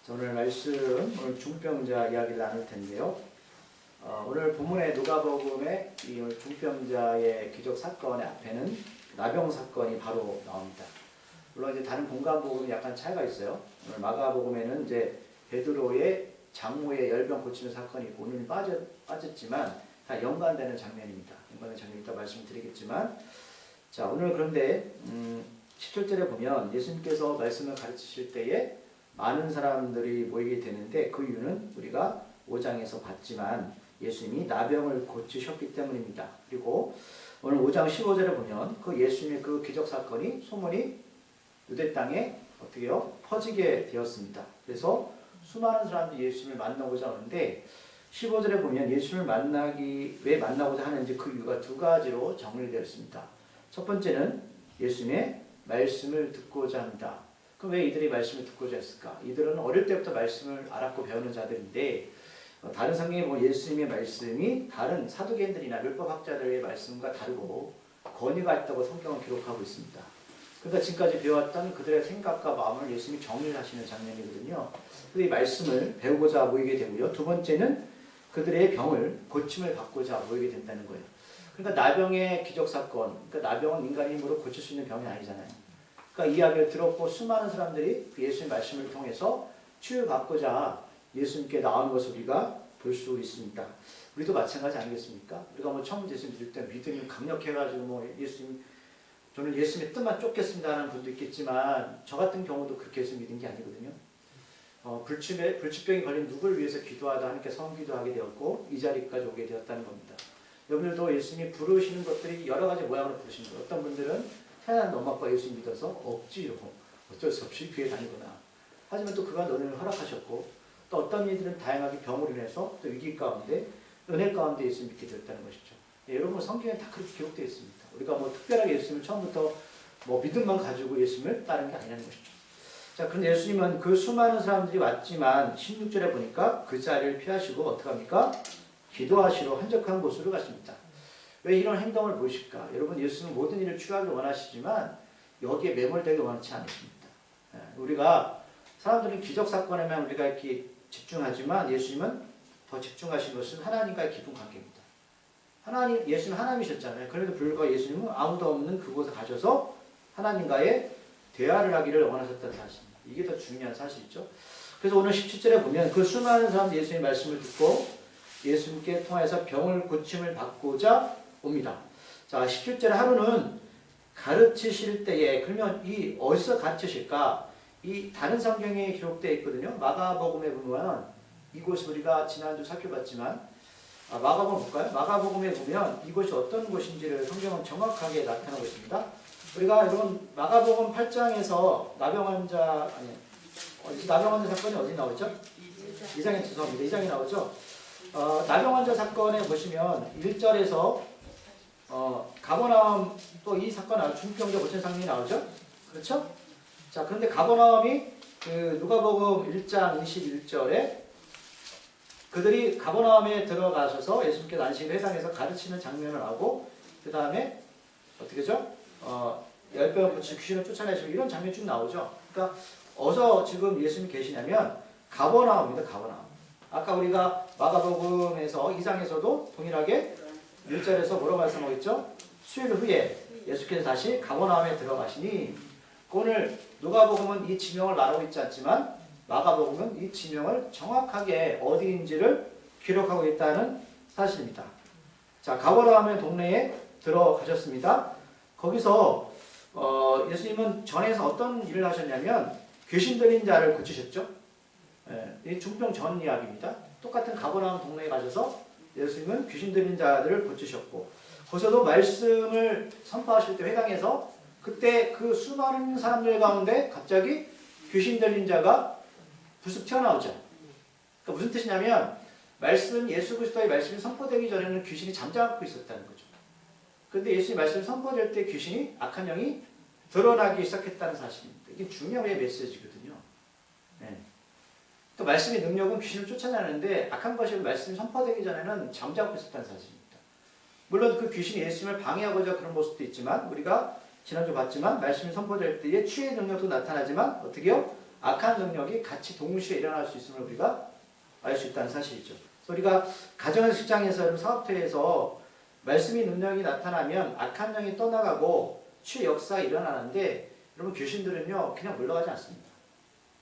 오늘 말씀, 오늘 중병자 이야기를 나눌 텐데요. 오늘 본문의 누가복음의 이 중병자의 기적 사건의 앞에는 나병 사건이 바로 나옵니다. 물론 이제 다른 본관복음이 약간 차이가 있어요. 오늘 마가복음에는 이제 베드로의 장모의 열병 고치는 사건이 있고 오늘은 빠졌지만 다 연관되는 장면입니다. 연관되는 장면 이따 말씀드리겠지만, 자 오늘 그런데 17절에 보면 예수님께서 말씀을 가르치실 때에 많은 사람들이 모이게 되는데 그 이유는 우리가 5장에서 봤지만 예수님이 나병을 고치셨기 때문입니다. 그리고 오늘 5장 15절에 보면 그 예수님의 그 기적 사건이 소문이 유대 땅에 어떻게요? 퍼지게 되었습니다. 그래서 수많은 사람들이 예수님을 만나고자 하는데 15절에 보면 예수님을 왜 만나고자 하는지 그 이유가 두 가지로 정리되어 있습니다. 첫 번째는 예수님의 말씀을 듣고자 합니다. 그럼 왜 이들이 말씀을 듣고자 했을까? 이들은 어릴 때부터 말씀을 알았고 배우는 자들인데 다른 성경에 보면 예수님의 말씀이 다른 사두개인들이나 율법학자들의 말씀과 다르고 권위가 있다고 성경은 기록하고 있습니다. 그러니까 지금까지 배웠던 그들의 생각과 마음을 예수님이 정리를 하시는 장면이거든요. 그래서 이 말씀을 배우고자 모이게 되고요. 두 번째는 그들의 병을 고침을 받고자 모이게 된다는 거예요. 그러니까 나병의 기적사건, 그러니까 나병은 인간의 힘으로 고칠 수 있는 병이 아니잖아요. 그러니까 이야기를 들었고 수많은 사람들이 예수님의 말씀을 통해서 치유받고자 예수님께 나오는 것을 우리가 볼 수 있습니다. 우리도 마찬가지 아니겠습니까? 우리가 처음 예수님 믿을 때 믿음이 강력해가지고 저는 예수님의 뜻만 쫓겠습니다 하는 분도 있겠지만 저 같은 경우도 그렇게 해서 믿은 게 아니거든요. 불치병이 걸린 누구를 위해서 기도하다 하나님께 성기도하게 되었고 이 자리까지 오게 되었다는 겁니다. 여러분들도 예수님이 부르시는 것들이 여러 가지 모양으로 부르시는 거예요. 어떤 분들은 태어난 엄마 아빠 예수님 믿어서 억지로 어쩔 수 없이 교회 다니거나 하지만 또 그가 너를 허락하셨고 또 어떤 이들은 다양하게 병으로 인해서 또 위기 가운데 은혜 가운데 예수님 믿게 되었다는 것이죠. 여러분 성경에 다 그렇게 기록되어 있습니다. 우리가 특별하게 예수님을 처음부터 믿음만 가지고 예수님을 따른 게 아니라는 것이죠. 자, 그런데 예수님은 그 수많은 사람들이 왔지만 16절에 보니까 그 자리를 피하시고 어떻게 합니까? 기도하시러 한적한 곳으로 가십니다. 왜 이런 행동을 보실까? 여러분 예수님은 모든 일을 취하기 원하시지만 여기에 매몰되기 원치 않으십니다. 우리가 사람들은 기적사건에만 우리가 이렇게 집중하지만 예수님은 더 집중하신 것은 하나님과의 깊은 관계입니다. 예수님은 하나님이셨잖아요. 그래도 불구하고 예수님은 아무도 없는 그곳에 가셔서 하나님과의 대화를 하기를 원하셨다는 사실입니다. 이게 더 중요한 사실이죠. 그래서 오늘 17절에 보면 그 수많은 사람들이 예수님의 말씀을 듣고 예수님께 통해서 병을 고침을 받고자 옵니다. 자, 17절에 하루는 가르치실 때에, 그러면 이 어디서 가르치실까? 이 다른 성경에 기록되어 있거든요. 마가복음에 보면 이곳이 우리가 지난주 살펴봤지만 마가복음 볼까요? 마가복음에 보면 이곳이 어떤 곳인지를 성경은 정확하게 나타나고 있습니다. 우리가 여러분 마가복음 8장에서 나병 환자 사건이 어디 나오죠? 2장에 죄송합니다. 2장에 나오죠. 나병 환자 사건에 보시면 1절에서 가버나움 또 이 사건 중병자 고치는 장면이 나오죠. 그렇죠? 자, 그런데 가버나움이 누가복음 1장 21절에 그들이 가버나움에 들어가셔서 예수님께서 안식 회당에서 가르치는 장면을 하고 그 다음에 어떻게 하죠? 열병을 고치고 귀신을 쫓아내시고 이런 장면이 쭉 나오죠. 그러니까 어디서 지금 예수님이 계시냐면 가버나움입니다. 가버나움. 아까 우리가 마가복음에서 2장에서도 동일하게 1절에서 뭐라고 말씀하고 있죠? 수요일 후에 예수께서 다시 가버나움에 들어가시니 오늘 누가복음은 이 지명을 말하고 있지 않지만 마가복음은 이 지명을 정확하게 어디인지를 기록하고 있다는 사실입니다. 자, 가버나움의 동네에 들어가셨습니다. 거기서 예수님은 전에서 어떤 일을 하셨냐면 귀신 들린 자를 고치셨죠. 이 중병 전 이야기입니다. 똑같은 가버나움 동네에 가셔서 예수님은 귀신 들린 자들을 고치셨고 거기서도 말씀을 선포하실 때 회당에서 그때 그 수많은 사람들 가운데 갑자기 귀신 들린 자가 불쑥 튀어나오죠. 그러니까 무슨 뜻이냐면 예수 그리스도의 말씀이 선포되기 전에는 귀신이 잠자고 있었다는 거죠. 그런데 예수의 말씀이 선포될 때 귀신이 악한 영이 드러나기 시작했다는 사실입니다. 이게 중요한 메시지거든요. 네. 또 말씀의 능력은 귀신을 쫓아내는데 악한 것이 말씀이 선포되기 전에는 잠자고 있었다는 사실입니다. 물론 그 귀신이 예수님을 방해하고자 그런 모습도 있지만 우리가 지난주 봤지만 말씀이 선포될 때에 치유의 능력도 나타나지만 어떻게요? 악한 능력이 같이 동시에 일어날 수 있음을 우리가 알 수 있다는 사실이죠. 그래서 우리가 가정에서 직장에서 사업터에서 말씀의 능력이 나타나면 악한 영이 떠나가고 치유 역사가 일어나는데 여러분 귀신들은요 그냥 물러가지 않습니다.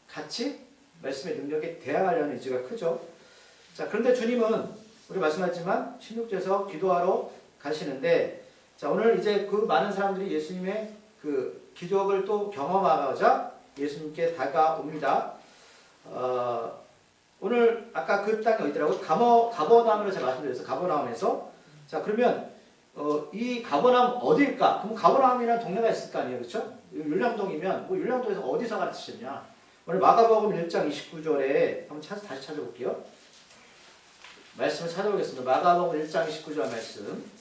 같이 말씀의 능력에 대항하려는 의지가 크죠. 자, 그런데 주님은 우리 말씀하지만 16절에서 기도하러 가시는데 자, 오늘 이제 그 많은 사람들이 예수님의 그 기적을 또 경험하고자 예수님께 다가옵니다. 오늘 아까 그 땅이 어디더라고요? 가버나움으로 제가 말씀드렸어요. 가버나움에서. 자, 그러면 이 가버나움 어디일까? 그럼 가버나움이라는 동네가 있을 거 아니에요. 그렇죠? 율량동이면 뭐 율량동에서 어디서 가르치셨냐? 오늘 마가복음 1장 29절에 한번 다시 찾아볼게요. 말씀을 찾아보겠습니다. 마가복음 1장 29절 말씀.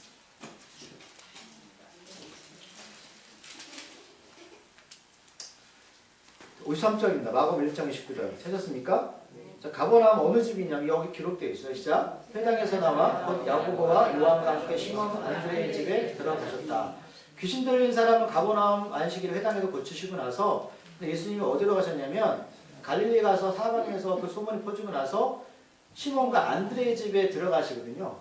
53절입니다. 마가복음 1장 29절. 찾았습니까? 자, 가버나움 어느 집이 있냐면 여기 기록되어 있어요. 시작. 회당에서 나와 곧 야고보와 요한과 함께 시몬 안드레의 집에 들어가셨다. 귀신 들린 사람은 가버나움 안식일에 회당에서 고치시고 나서 예수님이 어디로 가셨냐면 갈릴리 가서 사방에서 그 소문이 퍼지고 나서 시몬과 안드레의 집에 들어가시거든요.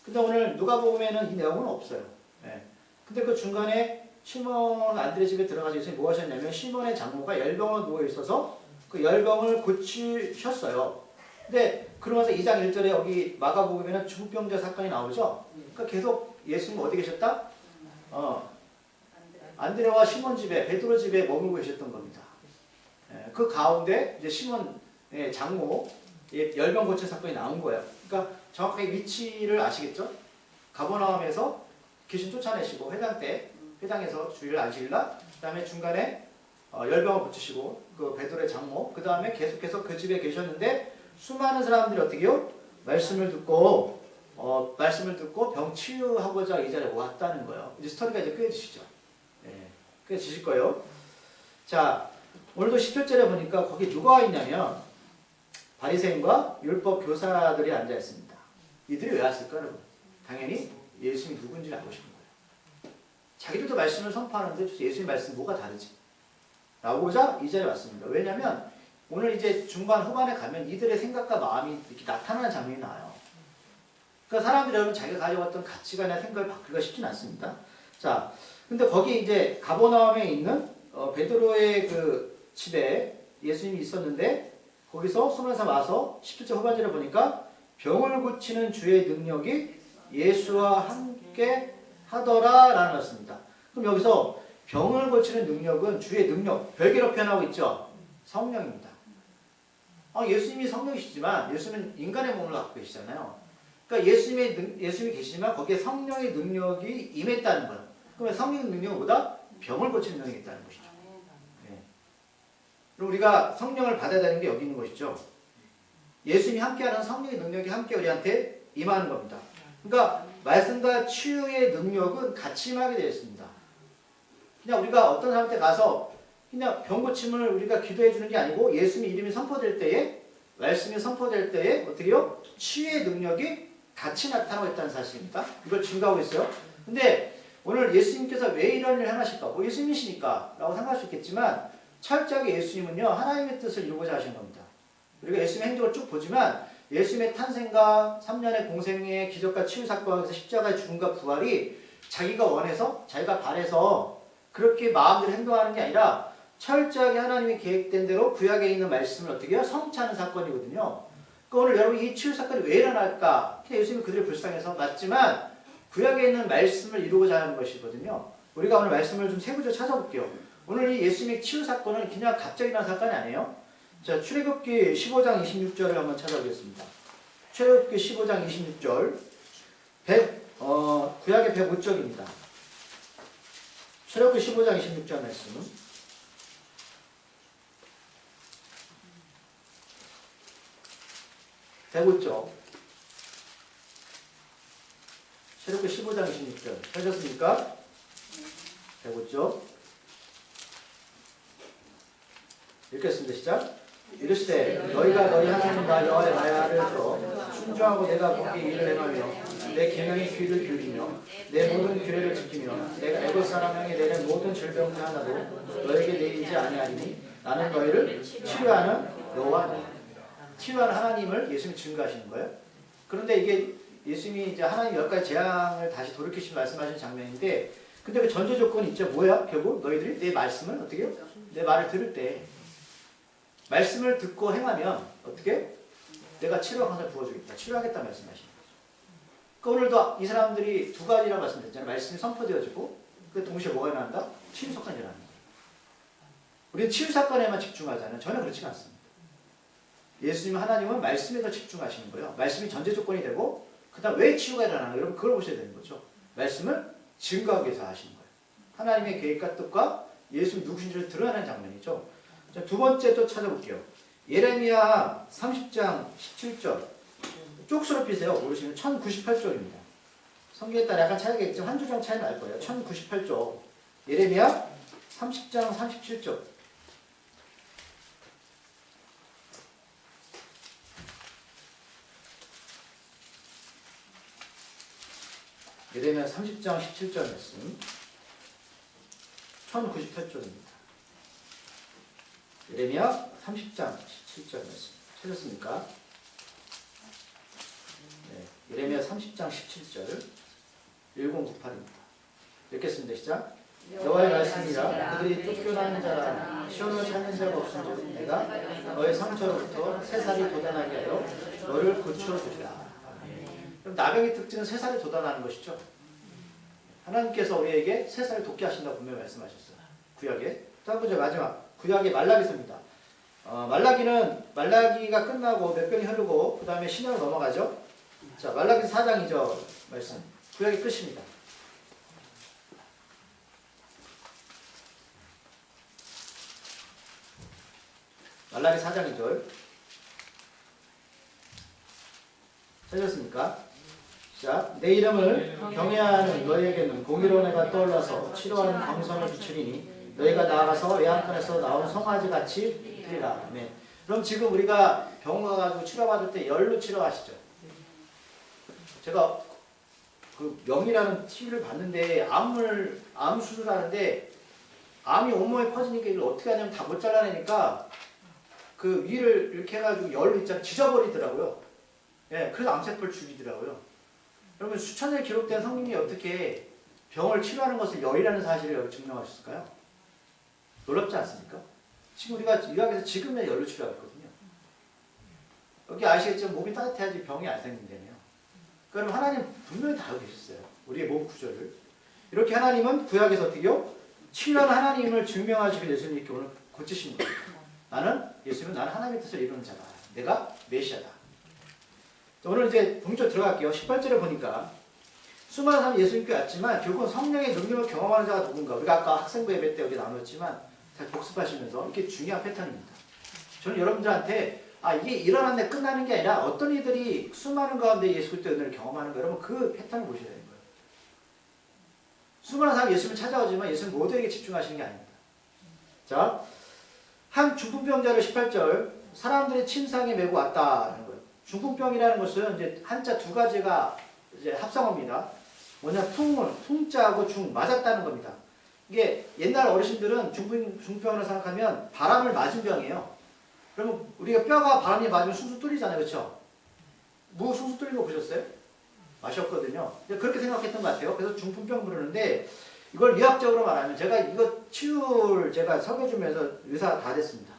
근데 오늘 누가복음에는 이 내용은 없어요. 네. 근데 그 중간에 시몬 안드레 집에 들어가서 예수님이 뭐 하셨냐면 시몬의 장모가 열병으로 누워 있어서 그 열병을 고치셨어요. 근데 그러면서 2장 1절에 여기 마가복음에는 중병자 사건이 나오죠. 그러니까 계속 예수님 어디 계셨다? 안드레와 시몬 집에 베드로 집에 머물고 계셨던 겁니다. 그 가운데 이제 시몬의 장모 열병 고친 사건이 나온 거예요. 그러니까 정확하게 위치를 아시겠죠? 가버나움에서 귀신 쫓아내시고 회당에서 주일 안식일날 그다음에 중간에 열병을 고치시고 그 베드로의 장모 그 다음에 계속해서 그 집에 계셨는데 수많은 사람들이 어떻게요? 말씀을 듣고 병 치유하고자 이 자리에 왔다는 거예요. 이제 스토리가 이제 꿰지시죠. 네, 꿰지실 거예요. 자, 오늘도 10절에 보니까 거기 누가 있냐면 바리새인과 율법 교사들이 앉아 있습니다. 이들이 왜 왔을까, 여러분? 당연히 예수님이 누군지 알고 싶은 거예요. 자기들도 말씀을 선포하는데 예수님 말씀 뭐가 다르지? 나오고자 이 자리에 왔습니다. 왜냐하면 오늘 이제 중반 후반에 가면 이들의 생각과 마음이 이렇게 나타나는 장면이 나와요. 그러니까 사람들이 여러분 자기가 가져왔던 가치관이나 생각을 바꾸기가 쉽진 않습니다. 자, 근데 거기 이제 가버나움에 있는 베드로의 그 집에 예수님이 있었는데 거기서 수많은 사람 와서 17절 후반절에 보니까 병을 고치는 주의 능력이 예수와 함께 하더라라는 것입니다. 그럼 여기서 병을 고치는 능력은 주의 능력, 별개로 표현하고 있죠. 성령입니다. 예수님이 성령이시지만 예수는 인간의 몸을 갖고 계시잖아요. 그러니까 예수님이 계시지만 거기에 성령의 능력이 임했다는 거예요. 그러면 성령의 능력은 뭐다? 병을 고치는 능력이 있다는 것이죠. 네. 그리고 우리가 성령을 받아야 되는 게 여기 있는 것이죠. 예수님이 함께하는 성령의 능력이 함께 우리한테 임하는 겁니다. 그러니까 말씀과 치유의 능력은 같이 임하게 되어 있습니다. 그냥 우리가 어떤 사람한테 가서 그냥 병 고침을 우리가 기도해 주는 게 아니고 예수님 이름이 선포될 때에 말씀이 선포될 때에 어떻게 해요? 치유의 능력이 같이 나타나고 있다는 사실입니다. 이걸 증거하고 있어요. 근데 오늘 예수님께서 왜 이런 일을 행하실까? 뭐 예수님이시니까 라고 생각할 수 있겠지만 철저하게 예수님은요 하나님의 뜻을 이루고자 하신 겁니다. 우리가 예수님의 행적을 쭉 보지만 예수님의 탄생과 3년의 공생의 기적과 치유 사건에서 십자가의 죽음과 부활이 자기가 원해서 자기가 바래서 그렇게 마음대로 행동하는 게 아니라 철저하게 하나님이 계획된 대로 구약에 있는 말씀을 어떻게 해요? 성취하는 사건이거든요. 그러니까 오늘 여러분 이 치유 사건이 왜 일어날까? 예수님이 그들이 불쌍해서 맞지만 구약에 있는 말씀을 이루고자 하는 것이거든요. 우리가 오늘 말씀을 좀 세부적으로 찾아볼게요. 오늘 이 예수님의 치유 사건은 그냥 갑자기 일어난 사건이 아니에요. 자, 출애굽기 15장 26절을 한번 찾아보겠습니다. 출애굽기 15장 26절 구약의 105쪽입니다. 출애굽기 15장 26절 말씀. 대구쪽 출애굽기 15장 26절 찾았습니까? 대구쪽 읽겠습니다. 시작. 이르시되 너희가 너희 하나님과 여호와의 말을 들어 순종하고 내가 보기에 일을 행하며 내 계명의 귀를 기울이며 내 모든 규례를 지키며 내가 애굽 사람 향에 내린 모든 질병 하나도 너에게 내리지 아니하리니 나는 너희를 치료하는 여호와다. 치료하는 하나님을 예수님이 증거하시는 거예요. 그런데 이게 예수님이 이제 하나님 10가지 재앙을 다시 돌이키시며 말씀하신 장면인데, 근데 그 전제 조건이 있죠. 뭐야? 결국 너희들이 내 말씀을 어떻게 해요? 내 말을 들을 때 말씀을 듣고 행하면 어떻게? 내가 치료와 강사를 부어주겠다. 치료하겠다 말씀하시는 거죠. 그러니까 오늘도 이 사람들이 두 가지라고 말씀드렸잖아요. 말씀이 선포되어지고 그 동시에 뭐가 일어난다? 치유 사건이 일어난다. 우리는 치유 사건에만 집중하잖아요. 전혀 그렇지 않습니다. 예수님 하나님은 말씀에 더 집중하시는 거예요. 말씀이 전제 조건이 되고 그 다음 왜 치유가 일어나는가? 여러분 그걸 보셔야 되는 거죠. 말씀을 증거하기 위해서 하시는 거예요. 하나님의 계획과 뜻과 예수님 누구신지를 드러내는 장면이죠. 자, 두 번째 또 찾아볼게요. 예레미야 30장 17절. 쪽수로 피세요. 모르시면 1098쪽입니다. 성경에 따라 약간 차이가 있지만 한 주 정도 차이 날 거예요. 1098쪽. 예레미야 30장 37쪽. 예레미야 30장 17절 말씀. 1098쪽입니다. 예레미야 30장 17절 말씀. 찾았습니까? 네, 예레미야 30장 17절 1098입니다. 읽겠습니다. 시작. 여호와의 말씀이라 그들이 쫓겨나는 자라 시온을 찾는 자가 없은즉 내가 너의 상처로부터 새살이 돋아나게 하여 너를 고쳐주리라. 그럼 나병의 특징은 새살이 돋아나는 것이죠. 하나님께서 우리에게 새살을 돋게 하신다고 분명히 말씀하셨어요. 구약에. 다음 번째 마지막 구약의 말라기서입니다. 말라기가 끝나고 몇 병이 흐르고 그 다음에 신약으로 넘어가죠. 자, 말라기 4장이죠. 말씀. 구약의 끝입니다. 말라기 4장 2절. 찾았습니까? 자, 내 이름을 경외하는 너희에게는 공의로운 해가 떠올라서 치료하는 광선을 비추리니 너희가 나아가서 외양간에서 나온 송아지 같이 되리라. 네. 그럼 지금 우리가 병원 가가지고 치료받을 때 열로 치료하시죠. 제가 그 명이라는 TV를 봤는데 암 수술하는데 암이 온몸에 퍼지니까 이걸 어떻게 하냐면 다 못 잘라내니까 그 위를 이렇게 해가지고 열로 있잖아요. 지져버리더라고요. 예, 그래서 암세포를 죽이더라고요. 여러분 수천년 기록된 성경이 어떻게 병을 치료하는 것을 열이라는 사실을 증명하셨을까요? 놀랍지 않습니까? 지금 우리가 의학에서 지금의 열로 치료하고 있거든요. 여기 아시겠지만 몸이 따뜻해야지 병이 안 생긴다며요. 그럼 하나님 분명히 다 알고 계셨어요. 우리의 몸 구조를. 이렇게 하나님은 구약에서 어떻게요? 치유하는 하나님을 증명하시기 위해서 예수님이 이렇게 오늘 고치신 거예요. 예수님은 나는 하나님의 뜻을 이루는 자다. 내가 메시아다. 오늘 이제 본격적으로 들어갈게요. 18절에 보니까 수많은 사람이 예수님께 왔지만 결국은 성령의 능력을 경험하는 자가 누군가. 우리가 아까 학생부 예배 때 여기 나눴지만 잘 복습하시면서 이렇게 중요한 패턴입니다. 저는 여러분들한테 이게 일어났네 끝나는 게 아니라 어떤 이들이 수많은 가운데 예수 그리스도의 은혜를 경험하는 거예요. 여러분 그 패턴을 보셔야 되는 거예요. 수많은 사람이 예수님을 찾아오지만 예수님 모두에게 집중하시는 게 아닙니다. 자, 한 중풍병자를 18절 사람들이 침상에 메고 왔다는 거예요. 중풍병이라는 것은 이제 한자 두 가지가 이제 합성어입니다. 뭐냐 풍자하고 중 맞았다는 겁니다. 이게 옛날 어르신들은 중풍병을 생각하면 바람을 맞은 병이에요. 그러면 우리가 뼈가 바람이 맞으면 숭숭 뚫리잖아요. 그렇죠? 무 숭숭 뚫린 거 보셨어요? 마셨거든요. 그렇게 생각했던 것 같아요. 그래서 중풍병 부르는데 이걸 의학적으로 말하면 제가 이거 치유를 제가 설계해주면서 의사가 다 됐습니다.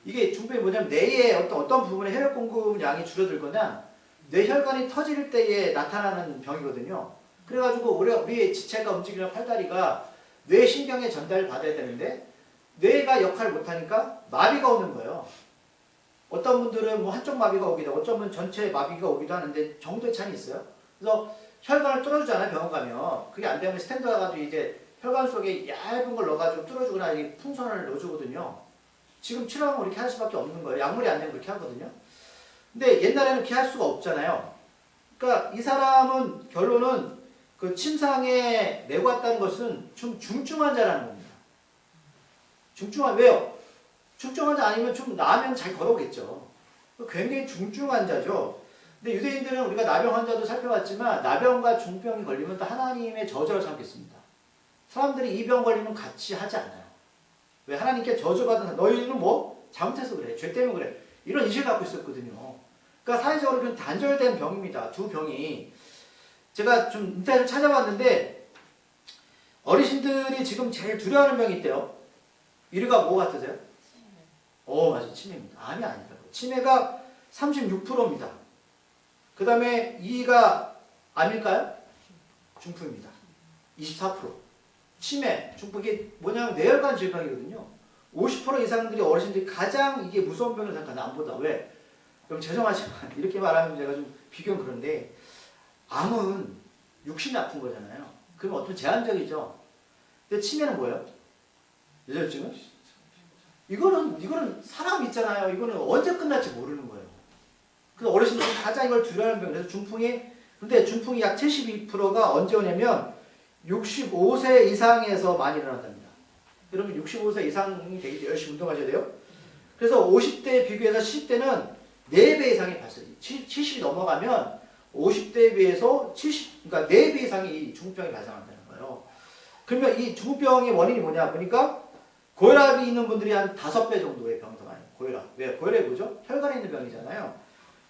이게 중풍이 뭐냐면 뇌의 어떤 부분에 혈액 공급 양이 줄어들거나 뇌혈관이 터질 때에 나타나는 병이거든요. 그래가지고 우리의 지체가 움직이는 팔다리가 뇌신경에 전달을 받아야 되는데 뇌가 역할을 못하니까 마비가 오는 거예요. 어떤 분들은 뭐 한쪽 마비가 오기도 하고 어떤 분은 전체 마비가 오기도 하는데 정도의 차이는 있어요. 그래서 혈관을 뚫어주잖아요. 병원 가면. 그게 안 되면 스탠드 가가지고 이제 혈관 속에 얇은 걸 넣어가지고 뚫어주거나 이 풍선을 넣어주거든요. 지금 치료하면 이렇게 할 수밖에 없는 거예요. 약물이 안 되면 그렇게 하거든요. 근데 옛날에는 그렇게 할 수가 없잖아요. 그러니까 이 사람은 결론은 그 침상에 메고 왔다는 것은 좀 중증 환자라는 겁니다. 왜요? 중증 환자 아니면 좀 나으면 잘 걸어오겠죠. 굉장히 중증 환자죠. 근데 유대인들은 우리가 나병 환자도 살펴봤지만 나병과 중병이 걸리면 또 하나님의 저주를 삼겠습니다. 사람들이 이 병 걸리면 같이 하지 않아요. 왜 하나님께 저주받은 너희는 뭐 잘못해서 그래. 죄 때문에 그래. 이런 인식을 갖고 있었거든요. 그러니까 사회적으로 좀 단절된 병입니다. 두 병이. 제가 좀 인터넷을 찾아봤는데 어르신들이 지금 제일 두려워하는 병이 있대요. 1위가 뭐 같으세요? 맞아요. 치매입니다. 암이 아니다. 치매가 36%입니다. 그 다음에 2위가 암일까요? 중풍입니다. 24%. 치매, 중풍, 이게 뭐냐면 뇌혈관 질병이거든요. 50% 이상들이 어르신들이 가장 이게 무서운 병을 생각하는 암보다. 왜? 그럼 죄송하지만 이렇게 말하면 제가 좀 비교는 그런데 암은 육신이 아픈 거잖아요. 그럼 어떤 제한적이죠. 근데 치매는 뭐예요? 뇌졸중은? 이거는 사람 있잖아요. 이거는 언제 끝날지 모르는 거예요. 그래서 어르신들이 가장 이걸 두려워하는 병. 그래서 근데 중풍이 약 72%가 언제 오냐면 65세 이상에서 많이 일어난답니다. 여러분 65세 이상이 되기 열심히 운동하셔야 돼요. 그래서 50대에 비교해서 70대는 4배 이상이 발생해요. 70이 넘어가면 50대에 비해서 그러니까 4배 이상이 이 중풍병이 발생한다는 거예요. 그러면 이 중풍병의 원인이 뭐냐 보니까 고혈압이 있는 분들이 한 5배 정도의 병이 더 많아요. 고혈압. 왜? 고혈압이 뭐죠? 혈관에 있는 병이잖아요.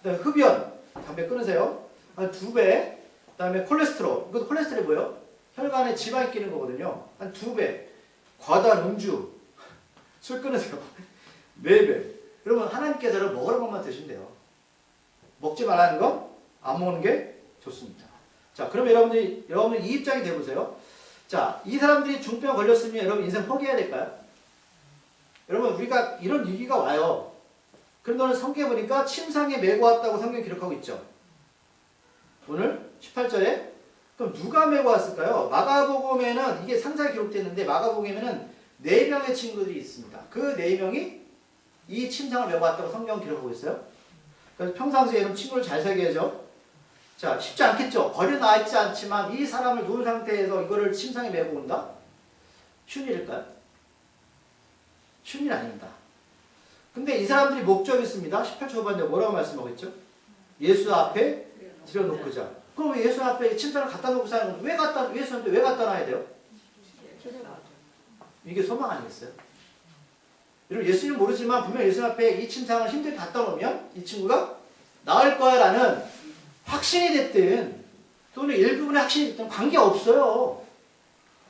그다음에 흡연, 담배 끊으세요. 한 2배. 그다음에 콜레스테롤. 이것도 콜레스테롤이 뭐예요? 혈관에 지방이 끼는 거거든요. 한 2배. 과다한 음주. 술 끊으세요. 4배. 여러분 하나님께서는 먹으라는 것만 드시면 돼요. 먹지 말라는 건 안 먹는 게 좋습니다. 자, 그럼 여러분들 이 입장이 돼보세요. 자, 이 사람들이 중병 걸렸으면 여러분 인생 포기해야 될까요? 여러분 우리가 이런 위기가 와요. 그럼 너는 성경에 보니까 침상에 메고 왔다고 성경이 기록하고 있죠. 오늘 18절에 그럼 누가 메고 왔을까요? 마가복음에는 이게 상자에 기록되어 있는데 마가복음에는 4명의 친구들이 있습니다. 그 4명이 이 침상을 메고 왔다고 성경 기록하고 있어요. 그래서 평상시에 여러분 친구를 잘 사귀어야죠. 자, 쉽지 않겠죠. 버려놔 있지 않지만 이 사람을 누운 상태에서 이거를 침상에 메고 온다? 쉬운 일일까요? 쉬운 일 아닙니다. 근데 이 사람들이 목적이 있습니다. 18절 후반에 뭐라고 말씀하고 있죠? 예수 앞에 들여놓고자. 그럼 왜 예수 앞에 침상을 갖다 놓고 사는 건데 예수한테 왜 갖다 놔야 돼요? 이게 소망 아니겠어요? 여러분 예수님 모르지만 분명 예수 앞에 이 침상을 힘들게 갖다 놓으면 이 친구가 나을 거야 라는 확신이 됐든 또는 일부분의 확신이 됐든 관계없어요.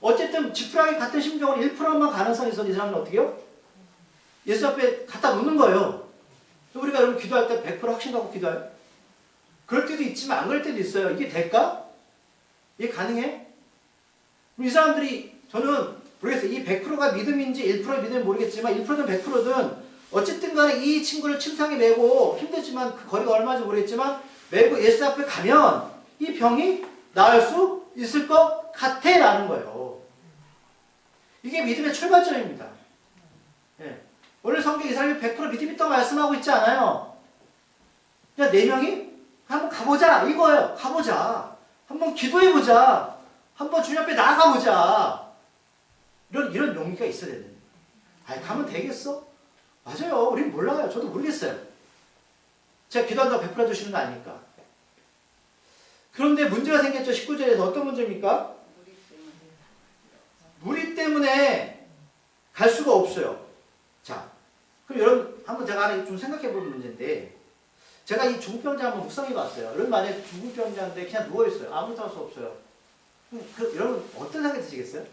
어쨌든 지푸라기 같은 심정으로 1%만 가능성이 있어서 이 사람은 어떻게 해요? 예수 앞에 갖다 놓는 거예요. 우리가 여러분 기도할 때 100% 확신 갖고 기도해요? 그럴 때도 있지만 안 그럴 때도 있어요. 이게 될까? 이게 가능해? 이 사람들이 저는 모르겠어요. 이 100%가 믿음인지 1%의 믿음인지 모르겠지만 1%든 100%든 어쨌든 간에 이 친구를 침상에 메고 힘들지만 그 거리가 얼마인지 모르겠지만 메고 예수 앞에 가면 이 병이 나을 수 있을 것 같아 라는 거예요. 이게 믿음의 출발점입니다. 예. 오늘 성경 이 사람이 100% 믿음 있다고 말씀하고 있지 않아요. 그냥 4명이 한번 가보자 이거예요. 가보자. 한번 기도해보자. 한번 주님 앞에 나가보자. 이런 용기가 있어야 되는 거예요. 아니 가면 되겠어? 맞아요. 우린 몰라요. 저도 모르겠어요. 제가 기도한다고 100% 주시는 거 아니니까. 그런데 문제가 생겼죠. 19절에서 어떤 문제입니까? 무리 때문에 갈 수가 없어요. 자, 그럼 여러분 한번 제가 좀 생각해보는 문제인데 제가 이 중풍병자 한번 묵상해봤어요. 여러분 만약에 중풍병자인데 그냥 누워있어요. 아무것도 할 수 없어요. 여러분 어떤 생각이 드시겠어요?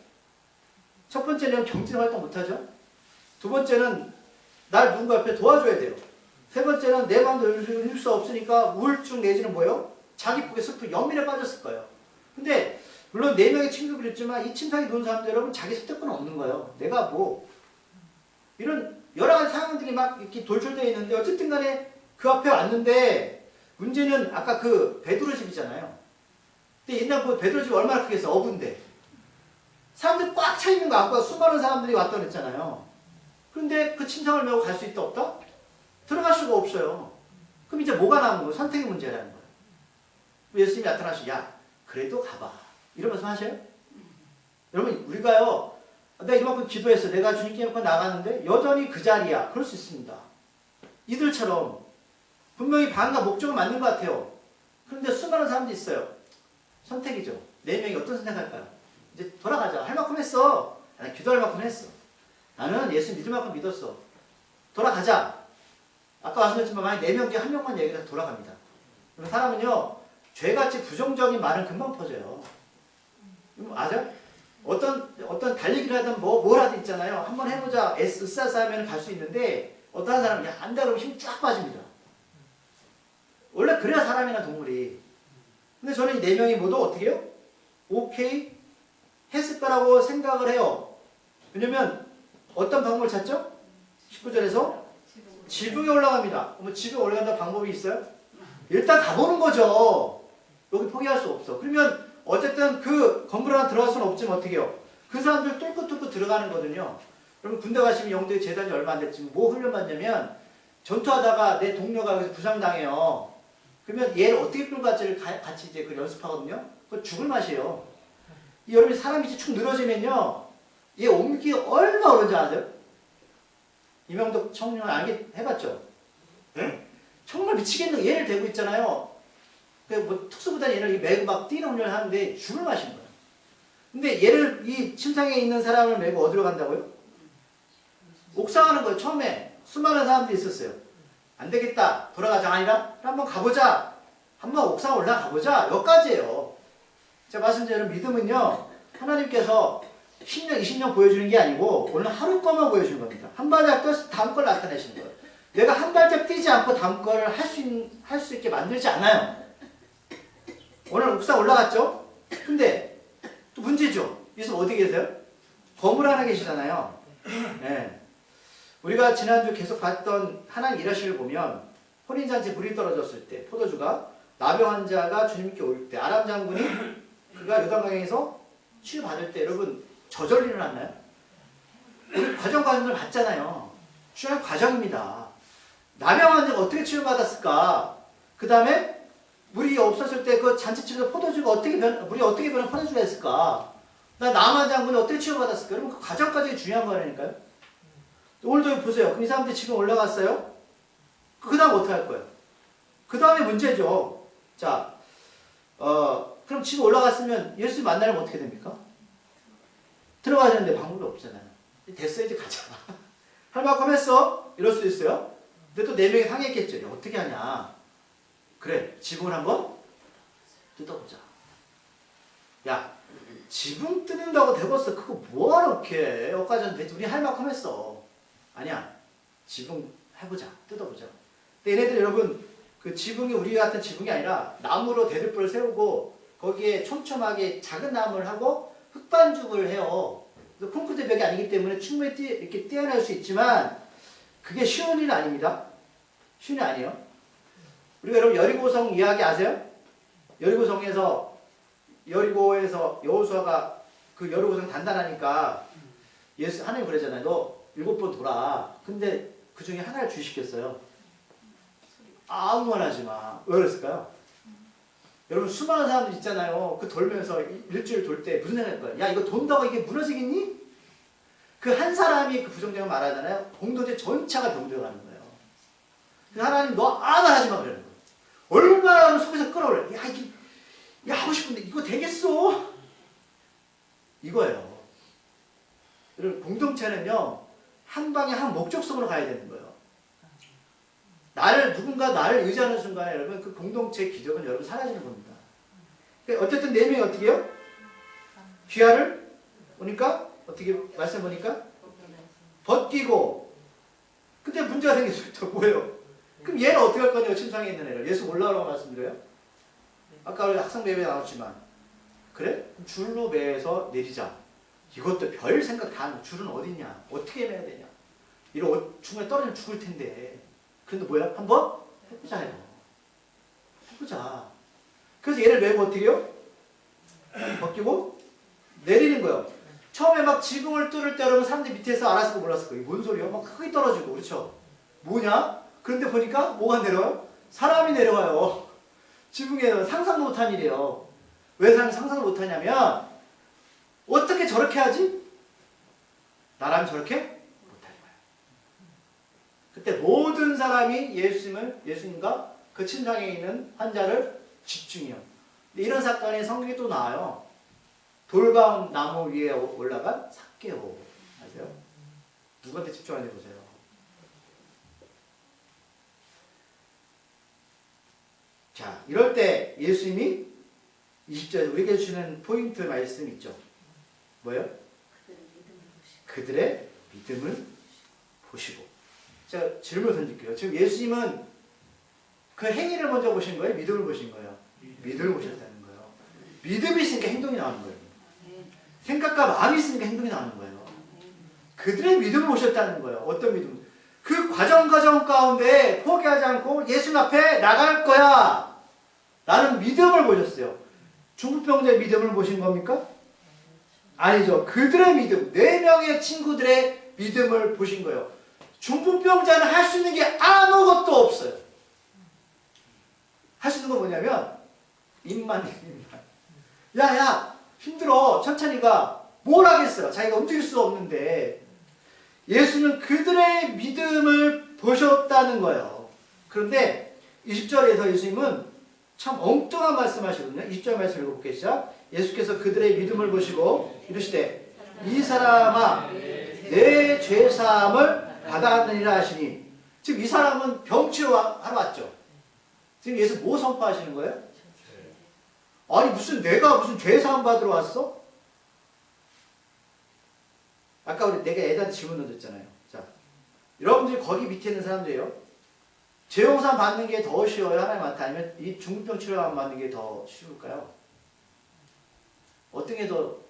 첫 번째는 경제활동 못하죠. 두 번째는 날 누군가 옆에 도와줘야 돼요. 세 번째는 내 마음도 읽을 수 없으니까 우울증 내지는 뭐예요? 자기 폭에 슬픈 연민에 빠졌을 거예요. 근데 물론 4명의 친구들이 있지만 이 침상에 누운 사람들 여러분 자기 선택권은 없는 거예요. 내가 뭐 이런 여러 가지 상황들이 막 이렇게 돌출되어 있는데 어쨌든 간에 그 앞에 왔는데 문제는 아까 그 베드로 집이잖아요. 근데 옛날 그 베드로 집 얼마나 크겠어? 어부인데 사람들이 꽉 차 있는 거 안고 수많은 사람들이 왔다 그랬잖아요. 그런데 그 침상을 메고 갈 수 있다 없다? 들어갈 수가 없어요. 그럼 이제 뭐가 남은 거예요? 선택의 문제라는 거예요. 예수님이 나타나시고 야 그래도 가봐 이러면서 하셔요? 여러분 우리가요 내가 이만큼 기도했어. 내가 주님께 놓고 나가는데 여전히 그 자리야. 그럴 수 있습니다. 이들처럼 분명히 방과 목적은 맞는 것 같아요. 그런데 수많은 사람들이 있어요. 선택이죠. 4명이 어떤 선택할까요? 이제 돌아가자. 할 만큼 했어. 난 기도할 만큼 했어. 나는 예수 믿을 만큼 믿었어. 돌아가자. 아까 말씀드렸지만 만약 4명 중에 1명만 얘기해서 돌아갑니다. 그럼 사람은요, 죄같이 부정적인 말은 금방 퍼져요. 아세요? 어떤 달리기를 하든 뭘 하든 있잖아요. 한번 해보자. 으싸싸 하면 갈 수 있는데, 어떤 사람은 야, 안다 그러면 힘 쫙 빠집니다. 원래 그래야 사람이나 동물이. 근데 저는 이 4명이 모두 어떻게 해요? 오케이 했을 거라고 생각을 해요. 왜냐면 어떤 방법을 찾죠? 19절에서 지붕에 올라갑니다. 그러면 지붕에 올라간다는 방법이 있어요? 일단 가보는 거죠. 여기 포기할 수 없어. 그러면 어쨌든 그 건물 안에 들어갈 수는 없지만 어떻게 해요? 그 사람들 뚫고 들어가는 거거든요. 여러분 군대 가시면 영도에 재단이 얼마 안 됐지만 뭐 훈련 받냐면 전투하다가 내 동료가 여기서 부상당해요. 그러면 얘를 어떻게 끌고 갈지를 같이 이제 그 연습하거든요. 그거 죽을 맛이에요. 여러분이 사람이 이제 축 늘어지면요. 얘 옮기기 얼마나 어려운지 아세요? 이명덕 청년 해봤죠? 네? 정말 미치겠는 얘를 대고 있잖아요. 뭐 특수부단 얘를 메고 막 뛰는 훈련을 하는데 죽을 맛인 거예요. 근데 얘를 이 침상에 있는 사람을 메고 어디로 간다고요? 옥상하는 거예요. 처음에 수많은 사람들이 있었어요. 안 되겠다. 돌아가자. 아니라 한번 가보자. 한번 옥상 올라가보자. 여기까지예요. 제가 말씀드린 믿음은요. 하나님께서 10년, 20년 보여주는 게 아니고 오늘 하루 거만 보여주는 겁니다. 한 발짝 뛰어서 다음 걸 나타내시는 거예요. 내가 한 발짝 뛰지 않고 다음 걸 할 수 있게 만들지 않아요. 오늘 옥상 올라갔죠? 근데 또 문제죠. 예수 어디 계세요? 건물 안에 계시잖아요. 네. 우리가 지난주 계속 봤던 하나님 일하시를 보면 혼인잔치 불이 떨어졌을 때 포도주가 나병 환자가 주님께 올 때 아람 장군이 그가 요단강에서 치유받을 때 여러분 저절로 일어났나요? 우리 과정을 봤잖아요. 중요한 과정입니다. 나병 환자가 어떻게 치유받았을까? 그 다음에 물이 없었을 때 그 잔치집에서 포도주가 물이 어떻게 변한 포도주가 했을까? 남한 장군이 어떻게 치유받았을까? 여러분 그 과정까지 중요한 거라니까요. 오늘도 보세요. 그럼 이 사람들이 지금 올라갔어요? 그 다음 어떻게 할 거예요? 그 다음에 문제죠. 자, 그럼 지금 올라갔으면 예수 만나면 어떻게 됩니까? 들어가야 되는데 방법이 없잖아요. 됐어, 이제 가자. 할 만큼 했어? 이럴 수도 있어요. 근데 또 4명이 상했겠죠. 어떻게 하냐. 그래, 지붕을 한번 뜯어보자. 야, 지붕 뜯는다고 되겠어. 그거 뭐하러 이렇게 여기까지는 됐지. 우리 할 만큼 했어. 아니야. 지붕 해보자. 뜯어보자. 근데 얘네들 여러분 그 지붕이 우리 같은 지붕이 아니라 나무로 대들보를 세우고 거기에 촘촘하게 작은 나무를 하고 흙반죽을 해요. 콘크리트 벽이 아니기 때문에 충분히 이렇게 떼어낼 수 있지만 그게 쉬운 일은 아닙니다. 쉬운 일 아니에요. 우리가 여러분 여리고성 이야기 아세요? 여리고에서 여호수아가 그 여리고성 단단하니까 하나님 그러잖아요. 너 7번 돌아. 근데 그 중에 하나를 주시켰어요. 아무거나 하지 마. 왜 그랬을까요? 여러분 수많은 사람들 있잖아요. 그 돌면서 일주일 돌 때 무슨 생각할 거예요? 야 이거 돈다고 이게 무너지겠니? 그 한 사람이 그 부정적으로 말하잖아요. 공동체 전체가 병들어가는 거예요. 그래서 하나님 너 아무나 하지 마 그러는 거예요. 얼마나 속에서 끌어올려. 야 이게 하고 싶은데 이거 되겠어? 이거예요. 여러분 공동체는요. 한 방에 한 목적성으로 가야 되는 거예요. 누군가 나를 의지하는 순간에 여러분 그 공동체의 기적은 여러분 사라지는 겁니다. 그러니까 어쨌든 4명이 어떻게 해요? 귀화를 보니까 어떻게 말씀 보니까 벗기고 근데 문제가 생겼어요. 뭐예요? 그럼 얘는 어떻게 할 거냐고 침상에 있는 애를 예수 올라오라고 말씀드려요? 아까 우리 학생배우에 나왔지만 그래? 줄로 매서 내리자. 이것도 별 생각 다 하는 줄은 어딨냐? 어떻게 매야 되냐? 이러고 중간에 떨어지면 죽을 텐데 그런데 뭐야? 한번 해보자 해요. 해보자. 그래서 얘를 메고 어떻게 해요? 벗기고 내리는 거예요. 처음에 막 지붕을 뚫을 때 여러분 사람들이 밑에서 알았을 거 몰랐을 거예요. 뭔 소리야? 막 크게 떨어지고 그렇죠? 뭐냐? 그런데 보니까 뭐가 내려와요? 사람이 내려와요. 지붕에서 상상도 못한 일이에요. 왜 상상을 못하냐면 어떻게 저렇게 하지? 나라면 저렇게 못할 거야. 그때 모든 사람이 예수님과 그 침상에 있는 환자를 집중해요. 근데 이런 사건이 성경에 또 나와요. 돌가운 나무 위에 올라간 삭개오. 아세요? 누구한테 집중하는지 보세요. 자, 이럴 때 예수님이 20절에 우리에게 주시는 포인트 말씀 있죠. 뭐예요? 그들의 믿음을 보시고. 제가 질문을 던질게요. 지금 예수님은 그 행위를 먼저 보신 거예요? 믿음을 보신 거예요? 믿음을 보셨다는 거예요. 믿음이 있으니까 행동이 나오는 거예요. 생각과 마음이 있으니까 행동이 나오는 거예요. 그들의 믿음을 보셨다는 거예요. 어떤 믿음? 그 과정 가운데 포기하지 않고 예수님 앞에 나갈 거야 라는 믿음을 보셨어요. 중풍병자의 믿음을 보신 겁니까? 아니죠. 그들의 믿음, 4명의 친구들의 믿음을 보신 거예요. 중풍병자는 할 수 있는 게 아무것도 없어요. 할 수 있는 건 뭐냐면 입만. 야야 힘들어 천천히 가. 뭘 하겠어요. 자기가 움직일 수 없는데 예수는 그들의 믿음을 보셨다는 거예요. 그런데 20절에서 예수님은 참 엉뚱한 말씀하시거든요. 20절 말씀 읽어볼게요. 시작. 예수께서 그들의 믿음을 보시고 이르시되 이 사람아 내 죄사함을 받았느니라 하시니, 지금 이 사람은 병치료하러 왔죠. 지금 예수 뭐 선포하시는 거예요? 아니 내가 무슨 죄사함 받으러 왔어? 아까 내가 애들한테 질문 던졌잖아요. 자, 여러분들이 거기 밑에 있는 사람들이에요. 죄용산 받는 게 더 쉬워요? 하나님한테? 아니면 이 중풍병 치료만 받는 게 더 쉬울까요? 어떤 게 더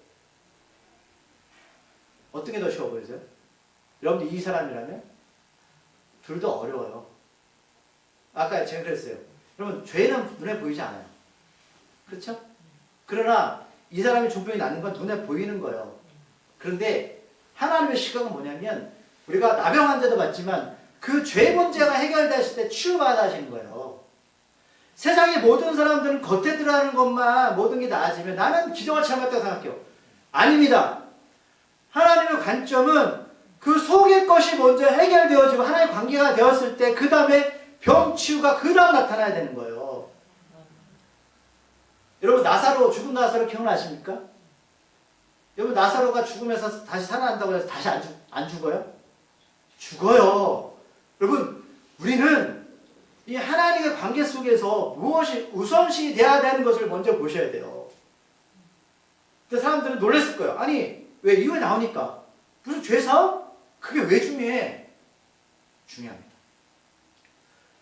쉬워 보이세요? 여러분들 이 사람이라면? 둘 다 어려워요. 아까 제가 그랬어요. 여러분 죄는 눈에 보이지 않아요. 그렇죠? 그러나 이 사람이 중풍이 낫는 건 눈에 보이는 거예요. 그런데 하나님의 시각은 뭐냐면 우리가 나병 환자도 봤지만 그 죄 문제가 해결됐을 때 치유받아 하시는 거예요. 세상의 모든 사람들은 겉에 들어가는 것만 모든 게 나아지면 나는 기적을 체험했다고 생각해요. 아닙니다. 하나님의 관점은 그 속의 것이 먼저 해결되어지고 하나님의 관계가 되었을 때 그 다음에 병 치유가 그 다음 나타나야 되는 거예요. 여러분 죽은 나사로 기억나십니까? 여러분 나사로가 죽으면서 다시 살아난다고 해서 다시 안 죽어요? 죽어요. 여러분 우리는 이 하나님의 관계 속에서 무엇이 우선시 돼야 되는 것을 먼저 보셔야 돼요. 근데 사람들은 놀랐을 거예요. 아니 왜 이유에 나오니까 무슨 죄사함? 그게 왜 중요해? 중요합니다.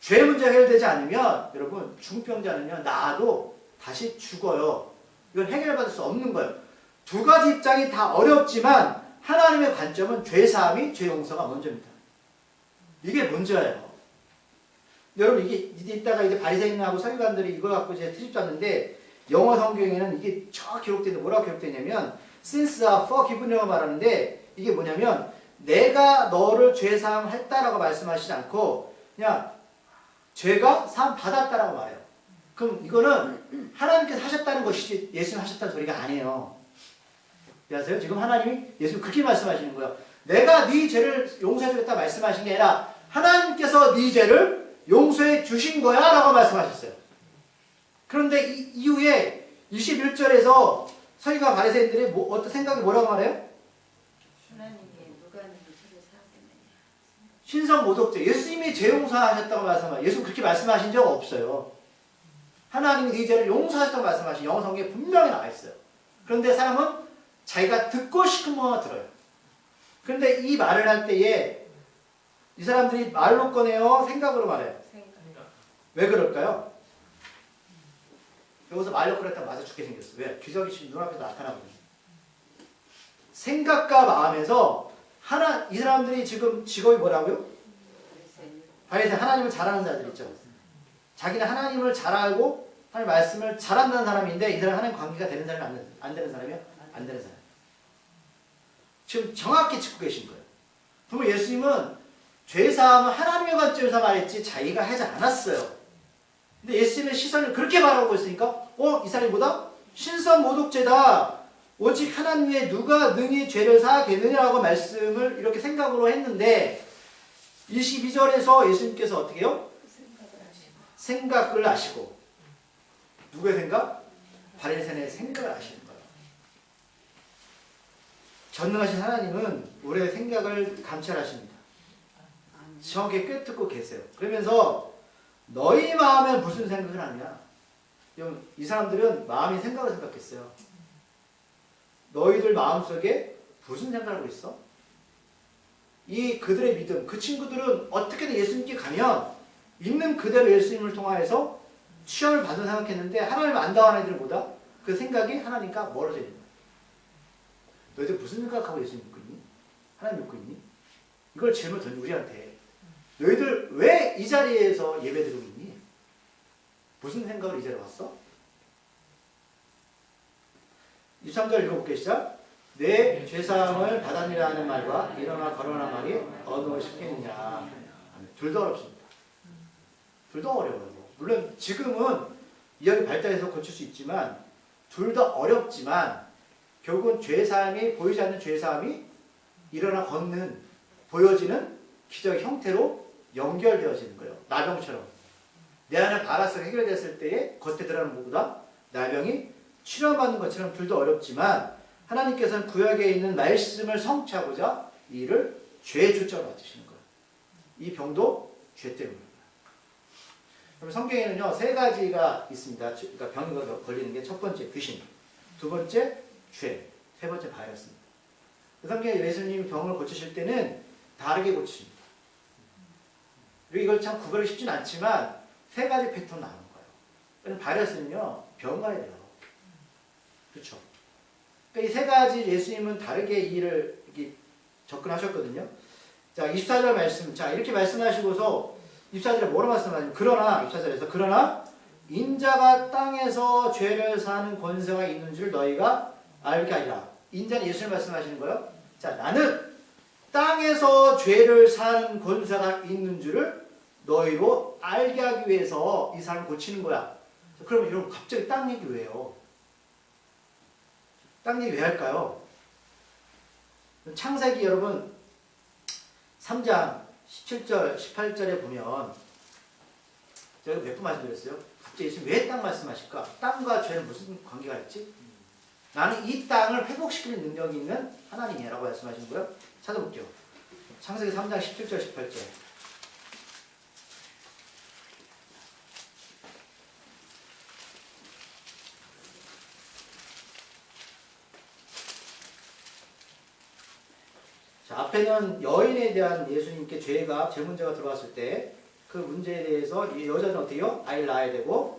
죄 문제 해결되지 않으면 여러분 중풍병자는요 나아도 다시 죽어요. 이건 해결받을 수 없는 거예요. 두 가지 입장이 다 어렵지만 하나님의 관점은 죄사함이 죄 용서가 먼저입니다. 이게 문제예요. 여러분 이게 이따가 이제 바리새인하고 서기관들이 이거 갖고 이제 트집 잡는데 영어 성경에는 이게 저 기록되는데 뭐라고 기록되냐면 since are forgiven이라고 말하는데 이게 뭐냐면 내가 너를 죄사함 했다라고 말씀하시지 않고 그냥 죄가 사함 받았다라고 말해요. 그럼 이거는 하나님께서 하셨다는 것이지 예수님 하셨다는 소리가 아니에요. 아세요? 지금 하나님이 예수님 그렇게 말씀하시는 거예요. 내가 네 죄를 용서해 주겠다 말씀하신 게 아니라 하나님께서 네 죄를 용서해 주신 거야 라고 말씀하셨어요. 그런데 이후에 21절에서 서기관 바리새인들이 어떤 생각이 뭐라고 말해요? 신성 모독죄. 예수님이 죄 용서하셨다고 말씀하셨어요. 예수님 그렇게 말씀하신 적 없어요. 하나님이 네 죄를 용서하셨다고 말씀하신 영어 성경에 분명히 나와 있어요. 그런데 사람은 자기가 듣고 싶은 것만 들어요. 그런데 이 말을 할 때에 이 사람들이 말로 꺼내요? 생각으로 말해요? 왜 그럴까요? 여기서 말로 꺼냈다가 맞아 죽게 생겼어. 왜? 기적이 지금 눈앞에서 나타나거든요. 생각과 마음에서 이 사람들이 지금 직업이 뭐라고요? 바리새인, 하나님을 잘 아는 자들 있죠. 자기는 하나님을 잘 알고 하나님 말씀을 잘 한다는 사람인데 이 사람은 하나님 관계가 되는 사람이 안 되는 사람이요? 안 되는 사람. 지금 정확히 짚고 계신 거예요. 그러면 예수님은 죄사함은 하나님의 관점에서 말했지 자기가 하지 않았어요. 근데 예수님의 시선을 그렇게 바라보고 있으니까 이 사람이 뭐다? 신성 모독죄다. 오직 하나님 외에 누가 능히 죄를 사하겠느냐라고 말씀을 이렇게 생각으로 했는데 22절에서 예수님께서 어떻게 해요? 생각을 하시고. 누구의 생각? 바리새인의 생각을 하시는 거예요. 전능하신 하나님은 우리의 생각을 감찰하십니다. 정확히 꿰뚫고 계세요. 그러면서 너희 마음에 무슨 생각을 하냐? 이 사람들은 마음이 생각을 생각했어요. 너희들 마음속에 무슨 생각을 하고 있어? 이 그들의 믿음, 그 친구들은 어떻게든 예수님께 가면 있는 그대로 예수님을 통하여서 취업을 받는 생각했는데 하나님을 안 당하는 애들보다 그 생각이 하나님과 멀어져 있는 거예요. 너희들 무슨 생각하고 예수님 믿고 있니? 하나님 믿고 있니? 이걸 질문 던져 우리한테. 너희들 왜 이 자리에서 예배 드리고 있니? 무슨 생각으로 이 자리에 왔어? 23절 읽어볼게요. 시작. 내 죄사함을 받았느라는 말과 일어나 걸어라 말이 어느 쉽겠느냐. 둘 다 어렵습니다. 둘 다 어려워요. 물론 지금은 이야기 발달해서 고칠 수 있지만 둘 다 어렵지만 결국은 죄사함이 보이지 않는 죄사함이 일어나 걷는 보여지는 기적의 형태로 연결되어지는 거예요. 나병처럼. 내 안에 바라스가 해결됐을 때에 겉에 드러나는 것보다 나병이 치료받는 것처럼 둘 다 어렵지만 하나님께서는 구약에 있는 말씀을 성취하고자 이를 죄의 주자로 만드시는 거예요. 이 병도 죄 때문입니다. 그럼 성경에는요, 세 가지가 있습니다. 그러니까 병이 걸리는 게 첫 번째 귀신, 두 번째 죄, 세 번째 바이러스입니다. 성경에 예수님이 병을 고치실 때는 다르게 고치십니다. 그리고 이걸 참 구별하기 쉽진 않지만 세 가지 패턴 나오는 거예요. 바이러스는요, 병 가야 돼요. 그렇죠? 그러니까 이 세 가지 예수님은 다르게 일을 이렇게 접근하셨거든요. 자, 24절 말씀. 자, 이렇게 말씀하시고서 24절에 뭐로 말씀하시냐면 그러나 24절에서 그러나 인자가 땅에서 죄를 사는 권세가 있는 줄 너희가 알게 하리라. 인자는 예수님 말씀하시는 거예요. 자, 나는 땅에서 죄를 사는 권세가 있는 줄을 너희로 알게 하기 위해서 이 사람을 고치는 거야. 자, 그러면 여러분 갑자기 땅 얘기 왜 해요? 땅 얘기 왜 할까요? 창세기 여러분 3장 17절 18절에 보면 제가 몇 번 말씀드렸어요? 갑자기 예수님 왜 땅 말씀하실까? 땅과 죄는 무슨 관계가 있지? 나는 이 땅을 회복시키는 능력이 있는 하나님이라고 말씀하신 거예요. 찾아볼게요. 창세기 3장 17절 18절. 자, 앞에는 여인에 대한 예수님께 죄 문제가 들어왔을 때 그 문제에 대해서 이 여자는 어떻게 해요? 아이를 낳아야 되고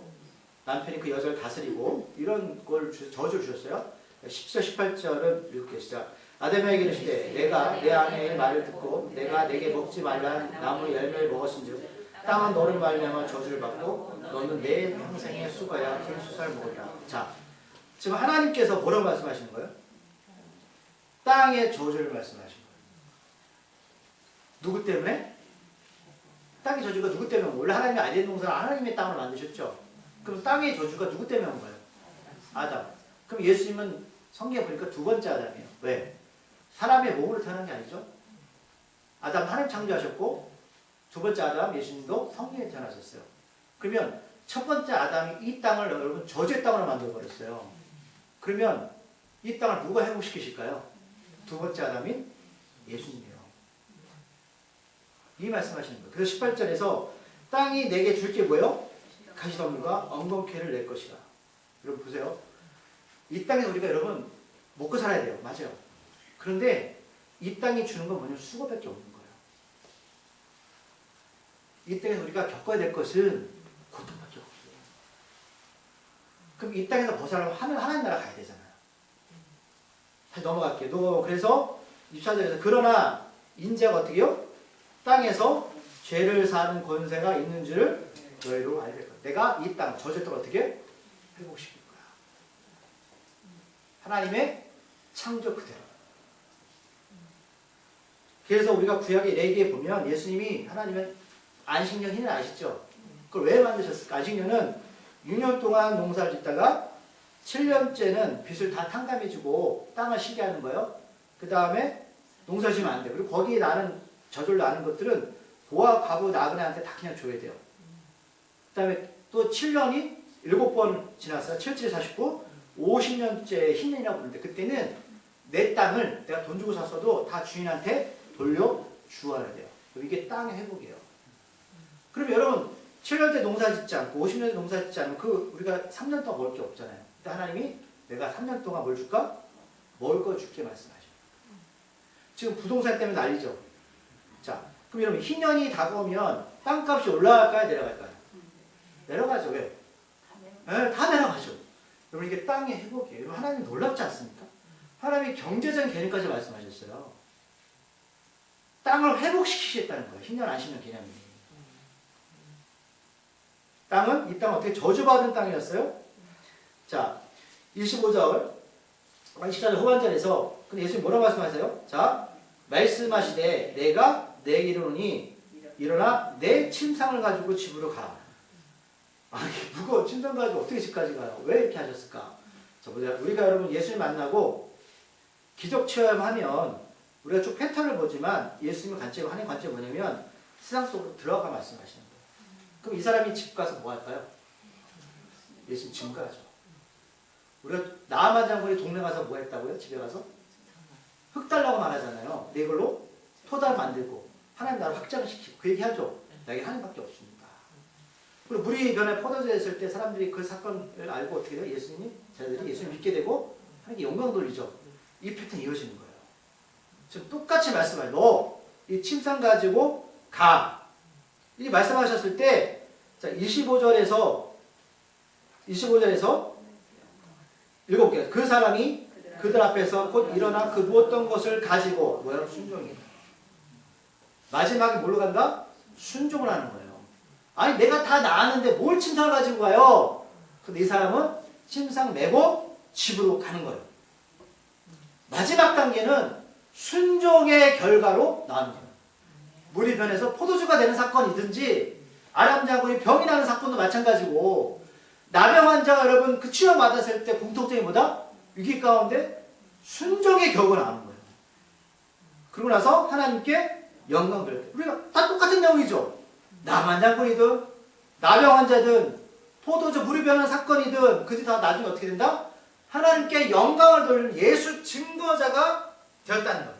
남편이 그 여자를 다스리고 이런 걸 저주를 주셨어요. 10절 18절은 이렇게 시작. 아담에게 이르시되 내가 내 아내의 말을 듣고 내가 내게 먹지 말라는 나무의 열매를 먹었은즉 땅은 너를 말미암아 저주를 받고 너는 내 평생의 수가야 풀수살 먹으리라. 자, 지금 하나님께서 뭐라고 말씀하시는 거예요? 땅의 저주를 말씀하시는 거예요. 누구 때문에? 땅의 저주가 누구 때문에 온 거예요? 원래 하나님이 아덴 동산을 하나님의 땅으로 만드셨죠. 그럼 땅의 저주가 누구 때문에 온 거예요? 아담. 그럼 예수님은 성경에 보니까 두 번째 아담이에요. 왜? 사람의 몸으로 태어난 게 아니죠. 아담 하나님 창조하셨고 두 번째 아담 예수님도 성령에 태어나셨어요. 그러면 첫 번째 아담이 이 땅을 여러분 저주의 땅으로 만들어버렸어요. 그러면 이 땅을 누가 회복시키실까요? 두 번째 아담인 예수님이에요. 이 말씀하시는 거예요. 그래서 18절에서 땅이 내게 줄 게 뭐예요? 가시덤불과 엉겅퀴를 낼 것이다. 여러분 보세요. 이 땅에서 우리가 여러분 먹고 살아야 돼요. 맞아요. 그런데 이 땅이 주는 건 뭐냐면 수고밖에 없는 거예요. 이 땅에서 우리가 겪어야 될 것은 고통밖에 없어요. 그럼 이 땅에서 벗어나면 하나님 나라 가야 되잖아요. 다시 넘어갈게요. 그래서 24절에서 그러나 인자가 어떻게 해요? 땅에서 죄를 사는 권세가 있는 줄을 너희로 알게 될 거야. 내가 이 땅, 저주의 땅을 어떻게 회복시킬 거야. 하나님의 창조 그대로. 그래서 우리가 구약의 레위기에 보면 예수님이 하나님은 안식년 희는 아시죠? 그걸 왜 만드셨을까? 안식년은 6년 동안 농사를 짓다가 7년째는 빚을 다 탕감해주고 땅을 쉬게 하는 거예요. 그 다음에 농사 지으면 안 돼요. 그리고 거기에 나는 저절로 나는 것들은 고아, 과부, 나그네한테 다 그냥 줘야 돼요. 그 다음에 또 7년이 7번 지났어요. 7, 7, 49, 50년째 흰년이라고 부르는데 그때는 내 땅을 내가 돈 주고 샀어도 다 주인한테 돌려 주어야 돼요. 이게 땅의 회복이에요. 그럼 여러분 7년째 농사 짓지 않고 50년째 농사 짓지 않으면 우리가 3년 동안 먹을 게 없잖아요. 근데 하나님이 내가 3년 동안 뭘 줄까? 먹을 거 줄게 말씀하죠. 지금 부동산 때문에 난리죠. 자, 그럼 여러분 희년이 다가오면 땅값이 올라갈까요? 내려갈까요? 내려가죠. 왜? 네, 다 내려가죠. 여러분 이게 땅의 회복이에요. 여러분 하나님 놀랍지 않습니까? 하나님이 경제적인 개념까지 말씀하셨어요. 땅을 회복시키겠다는 거예요. 희년 아시는 개념이. 땅은 이 땅은 어떻게 저주받은 땅이었어요? 자, 25절 24절 후반절에서 근데 예수님 뭐라고 말씀하세요? 자, 말씀하시되 내가 내게 이르노니 일어나 내 침상을 가지고 집으로 가라. 아니 무거워 침상 가지고 어떻게 집까지 가요? 왜 이렇게 하셨을까? 자, 우리가 여러분 예수님 만나고 기적 체험하면 우리가 쭉 패턴을 보지만 예수님의 관점, 하나님의 관점이 뭐냐면 세상 속으로 들어가 말씀하시는 거예요. 그럼 이 사람이 집 가서 뭐 할까요? 예수님 증거하죠. 우리가 나아만 장군이 동네 가서 뭐 했다고요? 집에 가서? 흙 달라고 말하잖아요. 내 걸로 토달 만들고 하나님 나라를 확장시키고 그 얘기하죠. 나에게 하나님밖에 없습니다. 그리고 물이 변에 포도주에 있을 때 사람들이 그 사건을 알고 어떻게 돼요? 예수님이 자기들이 예수님 믿게 되고 하나님께 영광 돌리죠. 이 패턴이 이어지는 거예요. 지금 똑같이 말씀해요. 너 이 침상 가지고 가. 이 말씀하셨을 때 자 25절에서 읽어볼게요. 그 사람이 그들 앞에서 곧 일어나 그 누웠던 것을 가지고 뭐야? 순종이에요. 마지막에 뭘로 간다? 순종을 하는 거예요. 아니 내가 다 나았는데 뭘 침상을 가지고 가요? 근데 이 사람은 침상 메고 집으로 가는 거예요. 마지막 단계는 순종의 결과로 나오는 거예요. 물이 변해서 포도주가 되는 사건이든지 아람 장군이 병이 나는 사건도 마찬가지고 나병 환자가 여러분 그 치료받았을 때 공통점이 뭐다? 위기 가운데 순종의 결과가 나오는 거예요. 그러고 나서 하나님께 영광 돌려. 우리가 다 똑같은 내용이죠. 나만 장군이든 나병 환자든 포도주 물이 변하는 사건이든 그들이 다 나중에 어떻게 된다? 하나님께 영광을 돌리는 예수 증거자가 되었다는 거예요.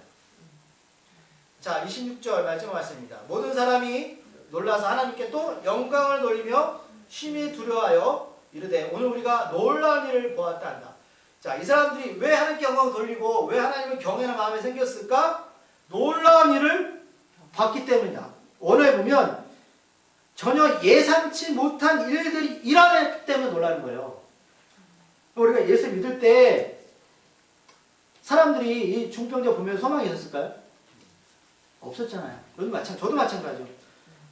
자 26절 말씀입니다. 모든 사람이 놀라서 하나님께 또 영광을 돌리며 심히 두려워하여 이르되 오늘 우리가 놀라운 일을 보았다 한다. 자, 이 사람들이 왜 하나님께 영광을 돌리고 왜 하나님을 경외하는 마음이 생겼을까? 놀라운 일을 봤기 때문이다. 오늘 보면 전혀 예상치 못한 일들이 일어났기 때문에 놀라는 거예요. 우리가 예수 믿을 때 사람들이 이 중병자 보면 소망이 있었을까요? 없었잖아요. 저도 마찬가지죠.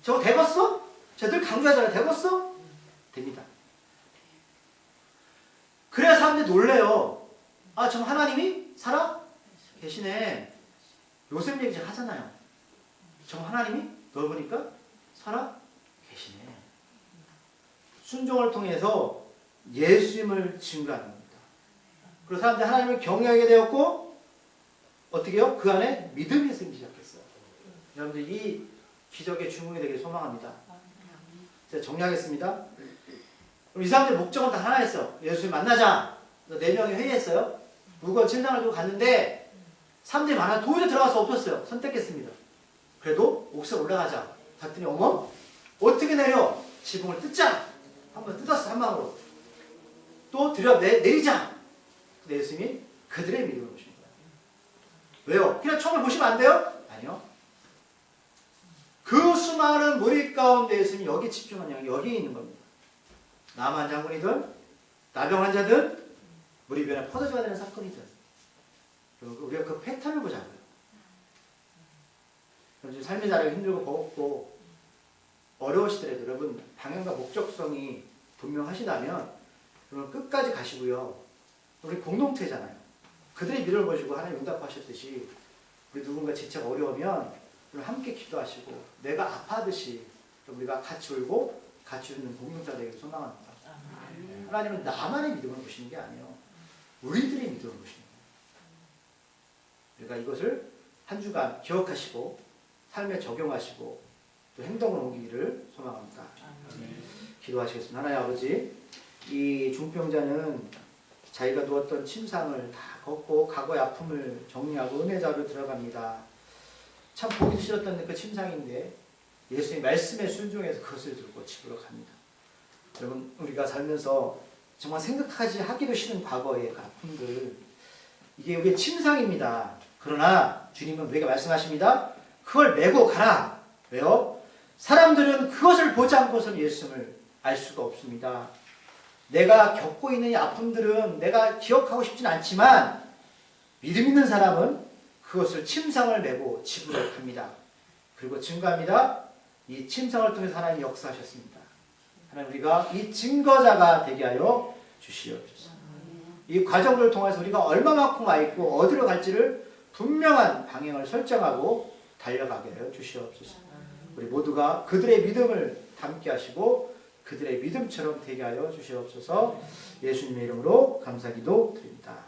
저거 되겠어? 쟤들 강조하잖아요. 되겠어? 됩니다. 그래야 사람들이 놀래요. 아, 저 하나님이 살아 계시네. 요셉 얘기 하잖아요. 저 하나님이 널 보니까 살아 계시네. 순종을 통해서 예수님을 증거하는 겁니다. 그리고 사람들이 하나님을 경외하게 되었고 어떻게 해요? 그 안에 믿음이 생기기 시작했어요. 여러분들 이 기적의 주인공이 되길 소망합니다. 제가 정리하겠습니다. 그럼 이 사람들 목적은 다 하나였어요. 예수님 만나자. 4명이 회의했어요. 무거운 침상을 두고 갔는데 사람들이 많아 도저히 들어갈 수 없었어요. 선택했습니다. 그래도 옥상 올라가자. 갔더니 어머? 어떻게 내려? 지붕을 뜯자. 한번 뜯었어. 한 방으로. 또 내리자. 근데 예수님이 그들의 믿음을 보신 거예요. 왜요? 그냥 처음을 보시면 안 돼요? 아니요. 그 수많은 무리 가운데 예수님이 여기 집중한 양이 여기 있는 겁니다. 나만 장군이든 나병 환자든 무리 변에 포도주가 되는 사건이든 우리가 그 패턴을 보자고요. 지금 삶의 자리가 힘들고 버겁고 어려우시더라도 여러분 방향과 목적성이 분명하시다면 여러분 끝까지 가시고요. 우리 공동체잖아요. 그들의 믿음을 보시고 하나님 응답하셨듯이 우리 누군가 지체가 어려우면 함께 기도하시고 내가 아파하듯이 우리가 같이 울고 같이 웃는 공동체가 되기를 소망합니다. 하나님은 나만의 믿음을 보시는 게 아니에요. 우리들의 믿음을 보시는 거예요. 우리가 이것을 한 주간 기억하시고 삶에 적용하시고 또 행동을 옮기기를 소망합니다. 기도하시겠습니다. 하나님 아버지, 이 중병자는 자기가 누웠던 침상을 다 걷고 과거의 아픔을 정리하고 은혜 자리로 들어갑니다. 참 보기 싫었던 그 침상인데 예수님 말씀에 순종해서 그것을 들고 집으로 갑니다. 여러분, 우리가 살면서 정말 생각하지 하기도 싫은 과거의 그 아픔들, 이게 우리의 침상입니다. 그러나 주님은 우리에게 말씀하십니다. 그걸 메고 가라. 왜요? 사람들은 그것을 보지 않고서는 예수님을 알 수가 없습니다. 내가 겪고 있는 이 아픔들은 내가 기억하고 싶진 않지만 믿음 있는 사람은 그것을 침상을 메고 집으로 갑니다. 그리고 증거합니다. 이 침상을 통해서 하나님이 역사하셨습니다. 하나님, 우리가 이 증거자가 되게 하여 주시옵소서. 이 과정을 통해서 우리가 얼마만큼 와 있고 어디로 갈지를 분명한 방향을 설정하고 달려가게 하여 주시옵소서. 우리 모두가 그들의 믿음을 담게 하시고 그들의 믿음처럼 되게 하여 주시옵소서. 예수님의 이름으로 감사기도 드립니다.